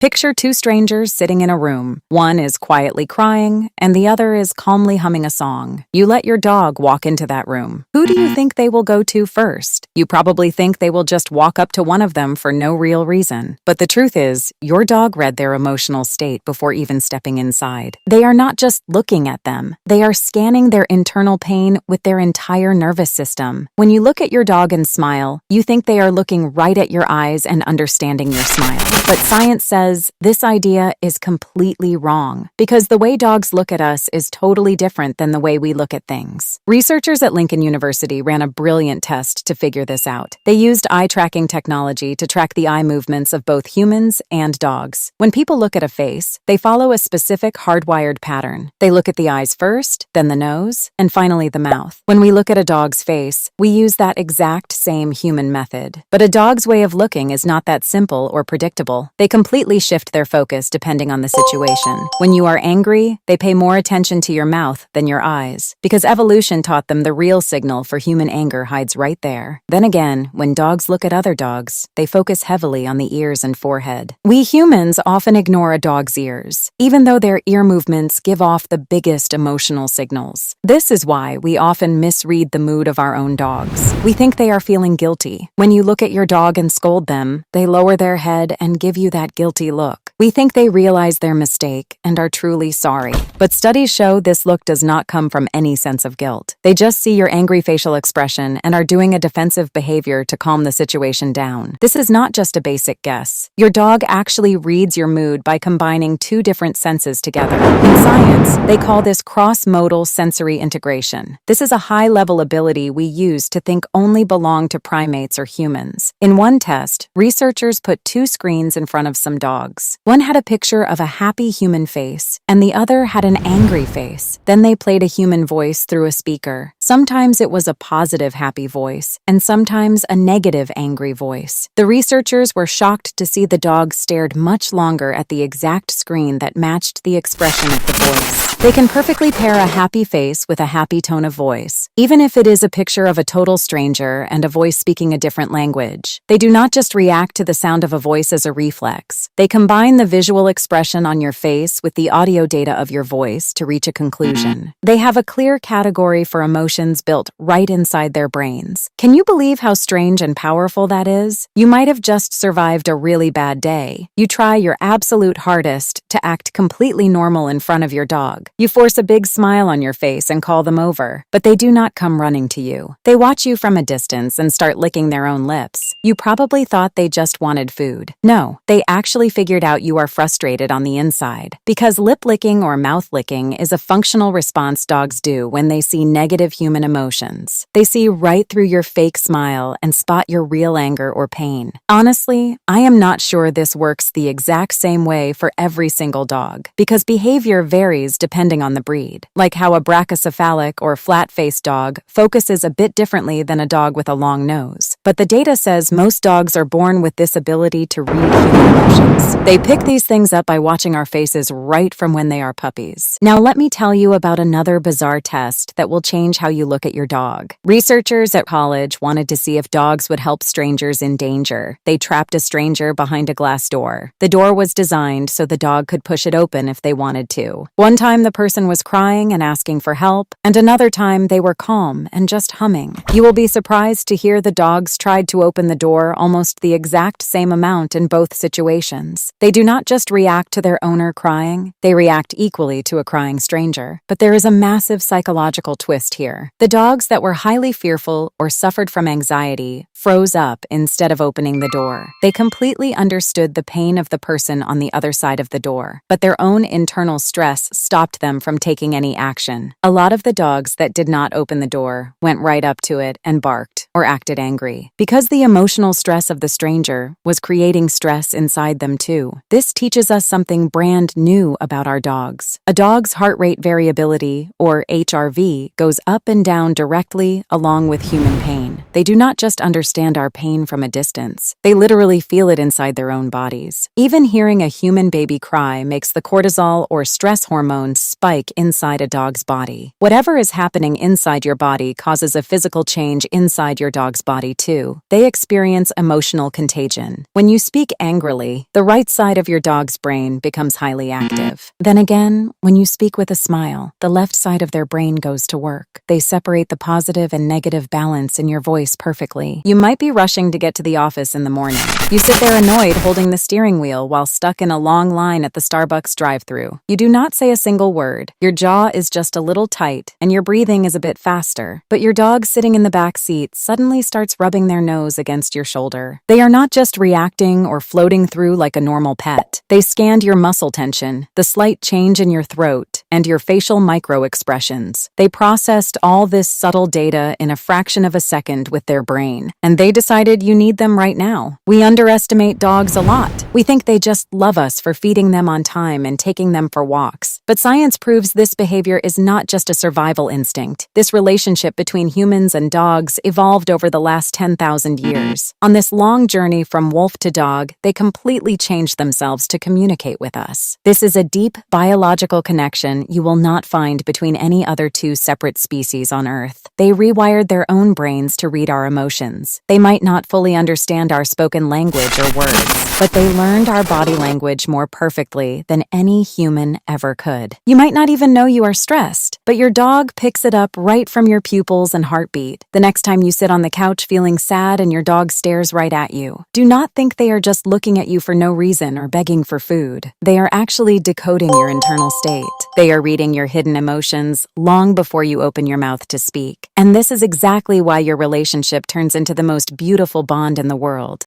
Picture two strangers sitting in a room. One is quietly crying, and the other is calmly humming a song. You let your dog walk into that room. Who do you think they will go to first? You probably think they will just walk up to one of them for no real reason. But the truth is, your dog read their emotional state before even stepping inside. They are not just looking at them. They are scanning their internal pain with their entire nervous system. When you look at your dog and smile, you think they are looking right at your eyes and understanding your smile. But science says this idea is completely wrong because the way dogs look at us is totally different than the way we look at things. Researchers at Lincoln University ran a brilliant test to figure this out. They used eye tracking technology to track the eye movements of both humans and dogs. When people look at a face, they follow a specific hardwired pattern. They look at the eyes first, then the nose, and finally the mouth. When we look at a dog's face, we use that exact same human method. But a dog's way of looking is not that simple or predictable. They completely shift their focus depending on the situation. When you are angry, they pay more attention to your mouth than your eyes, because evolution taught them the real signal for human anger hides right there. Then again, when dogs look at other dogs, they focus heavily on the ears and forehead. We humans often ignore a dog's ears, even though their ear movements give off the biggest emotional signals. This is why we often misread the mood of our own dogs. We think they are feeling guilty. When you look at your dog and scold them, they lower their head and give you that guilty look. We think they realize their mistake and are truly sorry. But studies show this look does not come from any sense of guilt. They just see your angry facial expression and are doing a defensive behavior to calm the situation down. This is not just a basic guess. Your dog actually reads your mood by combining two different senses together. In science, they call this cross-modal sensory integration. This is a high-level ability we use to think only belong to primates or humans. In one test, researchers put two screens in front of some dogs. One had a picture of a happy human face, and the other had an angry face. Then they played a human voice through a speaker. Sometimes it was a positive happy voice, and sometimes a negative angry voice. The researchers were shocked to see the dogs stared much longer at the exact screen that matched the expression of the voice. They can perfectly pair a happy face with a happy tone of voice, even if it is a picture of a total stranger and a voice speaking a different language. They do not just react to the sound of a voice as a reflex. They combine the visual expression on your face with the audio data of your voice to reach a conclusion. They have a clear category for emotions built right inside their brains. Can you believe how strange and powerful that is? You might have just survived a really bad day. You try your absolute hardest to act completely normal in front of your dog. You force a big smile on your face and call them over, but they do not come running to you. They watch you from a distance and start licking their own lips. You probably thought they just wanted food. No, they actually figured out you are frustrated on the inside. Because lip licking or mouth licking is a functional response dogs do when they see negative human emotions. They see right through your fake smile and spot your real anger or pain. Honestly, I am not sure this works the exact same way for every single dog, because behavior varies depending on the breed. Like how a brachycephalic or flat-faced dog focuses a bit differently than a dog with a long nose. But the data says most dogs are born with this ability to read human emotions. They pick these things up by watching our faces right from when they are puppies. Now let me tell you about another bizarre test that will change how you look at your dog. Researchers at college wanted to see if dogs would help strangers in danger. They trapped a stranger behind a glass door. The door was designed so the dog could push it open if they wanted to. One time the person was crying and asking for help, and another time they were calm and just humming. You will be surprised to hear the dogs tried to open the door almost the exact same amount in both situations. They do not just react to their owner crying, they react equally to a crying stranger. But there is a massive psychological twist here. The dogs that were highly fearful or suffered from anxiety froze up instead of opening the door. They completely understood the pain of the person on the other side of the door, but their own internal stress stopped them from taking any action. A lot of the dogs that did not open the door went right up to it and barked or acted angry, because the emotional stress of the stranger was creating stress inside them too. This teaches us something brand new about our dogs. A dog's heart rate variability, or HRV, goes up and down directly along with human pain. They do not just understand our pain from a distance. They literally feel it inside their own bodies. Even hearing a human baby cry makes the cortisol or stress hormone spike inside a dog's body. Whatever is happening inside your body causes a physical change inside your dog's body too. too. They experience emotional contagion. When you speak angrily, the right side of your dog's brain becomes highly active. Then again, when you speak with a smile, the left side of their brain goes to work. They separate the positive and negative balance in your voice perfectly. You might be rushing to get to the office in the morning. You sit there annoyed holding the steering wheel while stuck in a long line at the Starbucks drive-thru. You do not say a single word. Your jaw is just a little tight and your breathing is a bit faster. But your dog sitting in the back seat suddenly starts rubbing their nose against your shoulder. They are not just reacting or floating through like a normal pet. They scanned your muscle tension, the slight change in your throat, and your facial micro-expressions. They processed all this subtle data in a fraction of a second with their brain, and they decided you need them right now. We underestimate dogs a lot. We think they just love us for feeding them on time and taking them for walks. But science proves this behavior is not just a survival instinct. This relationship between humans and dogs evolved over the last 10,000 years. On this long journey from wolf to dog, they completely changed themselves to communicate with us. This is a deep biological connection you will not find between any other two separate species on Earth. They rewired their own brains to read our emotions. They might not fully understand our spoken language or words, but they learned our body language more perfectly than any human ever could. You might not even know you are stressed, but your dog picks it up right from your pupils and heartbeat. The next time you sit on the couch feeling sad and your dog stares right at you, do not think they are just looking at you for no reason or begging for food. They are actually decoding your internal state. They are reading your hidden emotions long before you open your mouth to speak. And this is exactly why your relationship turns into the most beautiful bond in the world.